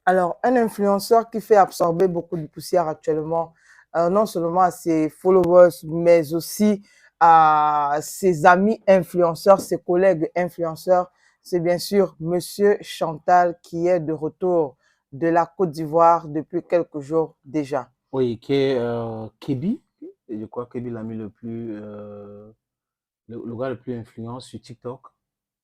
Alors, un influenceur qui fait absorber beaucoup de poussière actuellement, non seulement à ses followers, mais aussi à ses amis influenceurs, ses collègues influenceurs, c'est bien sûr Monsieur Chantal qui est de retour de la Côte d'Ivoire depuis quelques jours déjà. Oui, qui est Kébi. Et je crois que Kébi l'a mis le gars le plus influent sur TikTok.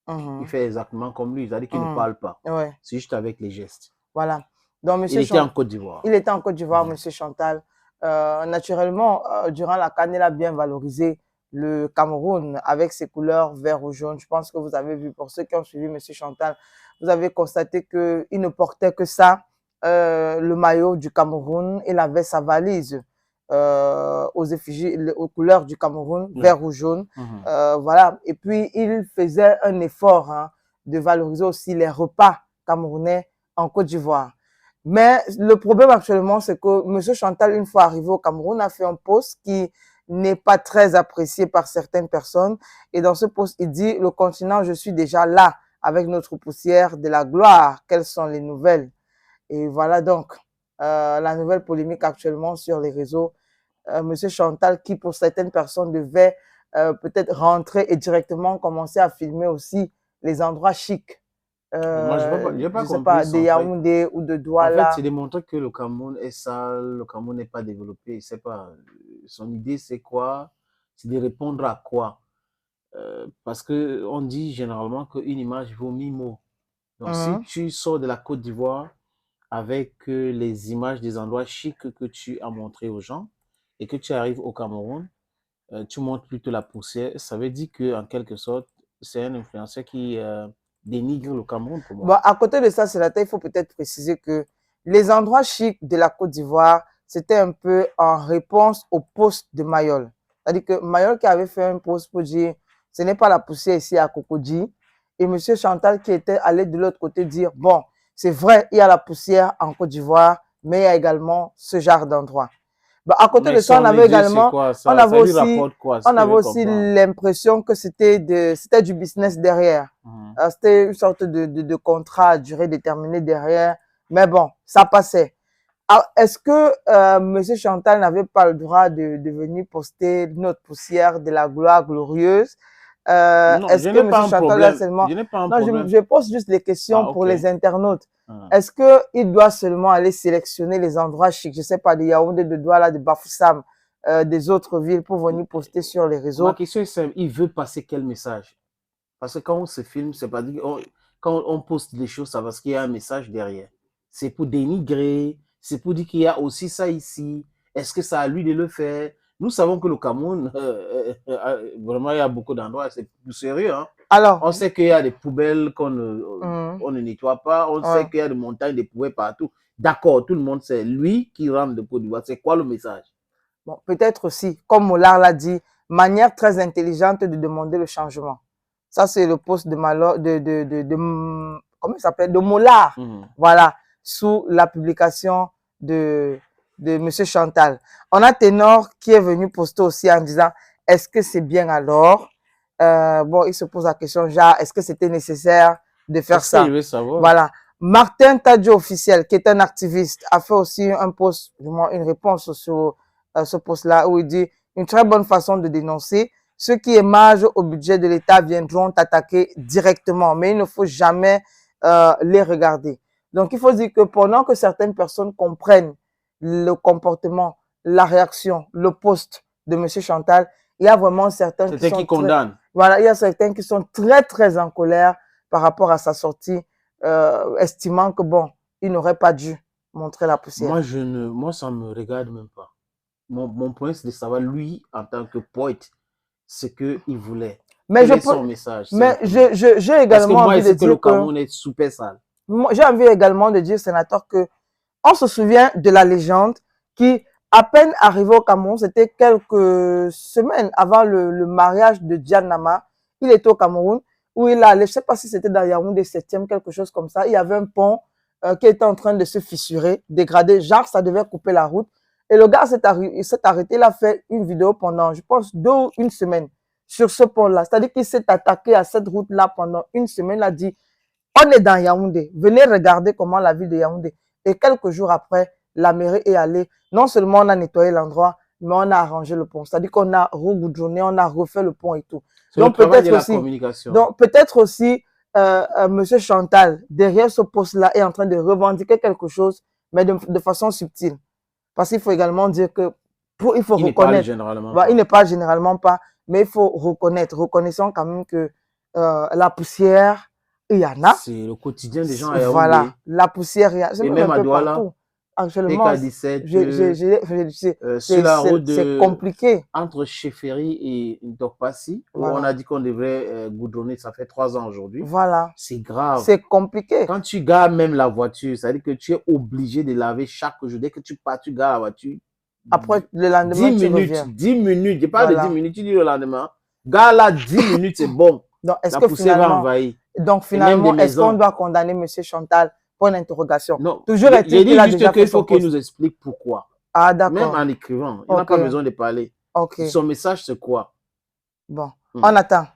Il Mhm, fait exactement comme lui. C'est-à-dire qu'il ne mhm. parle pas. Ouais, C'est juste avec les gestes. voilà. Donc, Il Monsieur était en Chantal, Côte d'Ivoire. il était en Côte d'Ivoire, Mhm. Monsieur Chantal. Naturellement, durant la CAN, il a bien valorisé le Cameroun avec ses couleurs vert ou jaune. Je pense que vous avez vu, pour ceux qui ont suivi Monsieur Chantal, vous avez constaté qu'il ne portait que ça, le maillot du Cameroun. Il avait sa valise aux effigies, aux couleurs du Cameroun, Oui. vert ou jaune. Mhm. Voilà. Et puis, il faisait un effort hein, de valoriser aussi les repas camerounais en Côte d'Ivoire. Mais le problème actuellement, c'est que M. Chantal, une fois arrivé au Cameroun, a fait un post qui n'est pas très apprécié par certaines personnes. Et dans ce post, il dit, le continent, je suis déjà là avec notre poussière de la gloire. Quelles sont les nouvelles? Et voilà donc la nouvelle polémique actuellement sur les réseaux. M. Chantal, qui pour certaines personnes devait peut-être rentrer et directement commencer à filmer aussi les endroits chics Moi, je n'ai je pas sais compris pas, de ça, en fait. Yaoundé ou de En fait, c'est Douala. démontrer que le Cameroun est sale, le Cameroun n'est pas développé. C'est pas. Son idée, c'est quoi? C'est de répondre à quoi? Parce que on dit généralement qu'une image vaut 1000 mots. Donc, si Mhm. tu sors de la Côte d'Ivoire avec les images des endroits chics que tu as montrés aux gens et que tu arrives au Cameroun, tu montres plutôt la poussière, ça veut dire que en quelque sorte, c'est un influenceur qui dénigre le Cameroun pour Bon, moi. à côté de ça, il faut peut-être préciser que les endroits chics de la Côte d'Ivoire, c'était un peu en réponse au poste de Mayol. C'est-à-dire que Mayol qui avait fait un post pour dire ce n'est pas la poussière ici à Cocody. Et M. Chantal qui était allé de l'autre côté dire bon, c'est vrai, il y a la poussière en Côte d'Ivoire, mais il y a également ce genre d'endroit. Bah, à côté Mais de ça, son idée, c'est quoi ça? Ça lui rapporte quoi? Ce on que je avait veux aussi comprendre. l'impression que c'était du business derrière. Mhm. C'était une sorte de contrat à durée déterminée derrière. Mais bon, ça passait. Est-ce que Monsieur Chantal n'avait pas le droit de venir poster notre poussière de la gloire glorieuse? Non, Est-ce je que n'ai Monsieur pas un Chantal doit problème. seulement... Je n'ai pas un Non, problème. je pose juste des questions Ah, pour ok. les internautes. Mhm. Est-ce qu'il doit seulement aller sélectionner les endroits chics, je sais pas, de Yaoundé, de Douala, de Bafoussam, des autres villes pour venir poster sur les Ma réseaux? question est simple. Il veut passer quel message? Parce que quand on se filme, c'est pas dit, quand on poste des choses, c'est parce qu'il y a un message derrière. C'est pour dénigrer, c'est pour dire qu'il y a aussi ça ici. Est-ce que c'est à lui de le faire? Nous savons que le Cameroun, vraiment, il y a beaucoup d'endroits, c'est plus sérieux. Hein? Alors, On sait qu'il y a des poubelles hum, on ne nettoie pas, on sait ouais. qu'il y a des montagnes de poubelles partout. D'accord, tout le monde sait. Lui qui rentre de Côte d'Ivoire, c'est quoi le message? Bon, peut-être aussi, comme Mollard l'a dit, manière très intelligente de demander le changement. Ça, c'est le poste de Malo, comment il s'appelle? De Mollard. Mhm. Voilà, sous la publication de Monsieur Chantal. On a Ténor qui est venu poster aussi en disant, est-ce que c'est bien alors? Bon, il se pose la question, genre, est-ce que c'était nécessaire de C'est faire ce que je ça? veux savoir. Voilà. Martin Tadjo officiel, qui est un activiste, a fait aussi un post, du moins une réponse sur ce post-là, où il dit une très bonne façon de dénoncer. Ceux qui émargent au budget de l'État viendront attaquer directement, mais il ne faut jamais les regarder. Donc, il faut dire que pendant que certaines personnes comprennent le comportement, la réaction, le post de M. Chantal, il y a vraiment certains qui C'était sont qui condamne. voilà, il y a certains qui sont très, très en colère par rapport à sa sortie, estimant que bon, il n'aurait pas dû montrer la poussière. Moi, ça ne me regarde même pas. Mon point, c'est de savoir, lui, en tant que poète, ce qu'il voulait. Mais Quel je est peux, son message, mais simplement. j'ai Parce que également moi, envie je de sais que le dire que, Cameroun est super sale. j'ai envie également de dire, sénateur, que on se souvient de la légende qui, à peine arrivé au Cameroun, c'était quelques semaines avant le mariage de Dianama. Il était au Cameroun où il allait, je ne sais pas si c'était dans Yaoundé 7e, quelque chose comme ça. Il y avait un pont qui était en train de se fissurer, dégradé. Genre, ça devait couper la route. Et le gars s'est arrêté, il a fait une vidéo pendant, je pense, 2 ou 1 semaine sur ce pont-là. C'est-à-dire qu'il s'est attaqué à cette route-là pendant 1 semaine. Il a dit, on est dans Yaoundé. Venez regarder comment la ville de Yaoundé. Et quelques jours après, la mairie est allée. Non seulement on a nettoyé l'endroit, mais on a arrangé le pont. C'est-à-dire qu'on a regoudronné, on a refait le pont et tout. C'est le Donc travail de peut-être la aussi, communication. donc peut-être aussi, Monsieur Chantal, derrière ce poste-là, est en train de revendiquer quelque chose, mais de façon subtile. Parce qu'il faut également dire que il faut Il ne parle reconnaître. généralement Bah, pas. il ne parle généralement pas, mais il faut reconnaître. Reconnaissons quand même que la poussière, il y en a. C'est le quotidien des gens à Yaoundé. Voilà, la poussière, il y a. C'est Et même même un à peu Douala, partout. Actuellement, TK17, sur c'est la route compliqué. entre Chefferie et Ndokpassi, où Voilà. on a dit qu'on devrait goudronner, ça fait 3 ans aujourd'hui. Voilà. C'est grave. C'est compliqué. Quand tu gares même la voiture, ça veut dire que tu es obligé de laver chaque jour. Dès que tu pars, tu gares la voiture. Après, le lendemain, 10 tu minutes, reviens. 10 minutes. Je parle Voilà. de 10 minutes, tu dis le lendemain. Gare là, 10 minutes, c'est bon. Donc, La poussière va envahir. Donc, finalement, est-ce qu'on doit condamner M. Chantal pour une interrogation? Non. Toujours est-il qu'il a déjà fait qu'il faut qu'il nous explique pourquoi. Ah, d'accord. Même en écrivant, il n'a pas besoin de parler. Ok. Son message, c'est quoi? Bon, on attend.